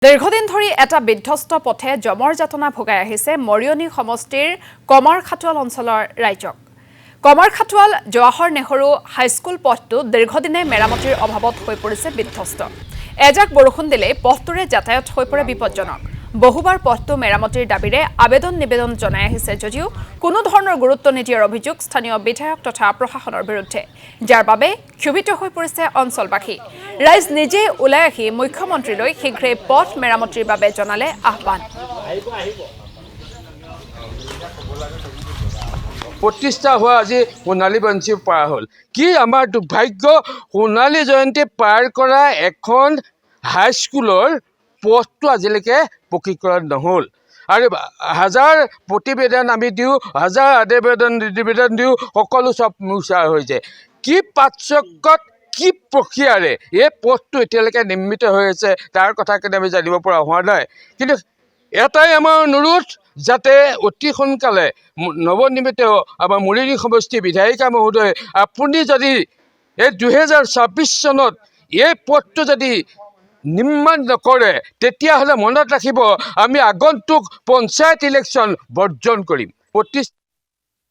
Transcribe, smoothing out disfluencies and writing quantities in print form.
দীৰ্ঘদিন ধৰি এটা বিধ্বস্ত পথে জমৰ যাতনা ভোগাই আহিছে মৰিয়নি সমষ্টিৰ কমাৰখাটুৱাল অঞ্চলৰ ৰাইজক। কমাৰখাটুৱাল জৱাহৰ নেহৰু হাইস্কুল পথটো দীৰ্ঘদিনে মেৰামতিৰ অভাৱত হৈ পৰিছে বিধ্বস্ত। এজাক বৰষুণ দিলেই পথটোৰে যাতায়াত হৈ পৰে বিপজ্জনক। বহুবাৰ পথটো মেৰামতিৰ দাবীৰে নিবেদন জনাই আহিছে যদিও কোনো ধৰণৰ গুৰুত্ব নিদিয়াৰ অভিযোগ স্থানীয় বিধায়ক তথা প্ৰশাসনৰ বিৰুদ্ধে, যাৰ বাবে ক্ষোভিত হৈ পৰিছে অঞ্চলবাসী। ৰাইজ নিজে ওলাই আহি মুখ্যমন্ত্ৰীলৈ শীঘ্ৰে পথ মেৰামতিৰ বাবে জনালে আহ্বান। প্ৰতিষ্ঠা হোৱা আজি সোণালী জয়ন্তী পাৰ হ'ল। কি আমাৰ দুৰ্ভাগ্য, সোণালী জয়ন্তী পাৰ কৰা এখন হাইস্কুলৰ পথটো আজিলৈকে পকীকৰণ নহ'ল। আৰু হাজাৰ প্ৰতিবেদন আমি দিওঁ, হাজাৰ আবেদন দিওঁ, সকলো চব মোচাৰ হৈ যায়। কি পাৰ্থক্যত কি প্ৰক্ৰিয়াৰে এই পথটো এতিয়ালৈকে নিৰ্মিত হৈ আছে তাৰ কথাখিনি আমি জানিব পৰা হোৱা নাই। কিন্তু এটাই আমাৰ অনুৰোধ, যাতে অতি সোনকালে নৱনিৰ্মিত আমাৰ মৰিয়নি সমষ্টিৰ বিধায়িকা মহোদয়, আপুনি যদি এই 2026 চনত এই পথটো যদি নিৰ্মাণ নকৰে, তেতিয়াহ'লে মনত ৰাখিব আমি আগন্তুক পঞ্চায়ত ইলেকশ্যন বৰ্জন কৰিম।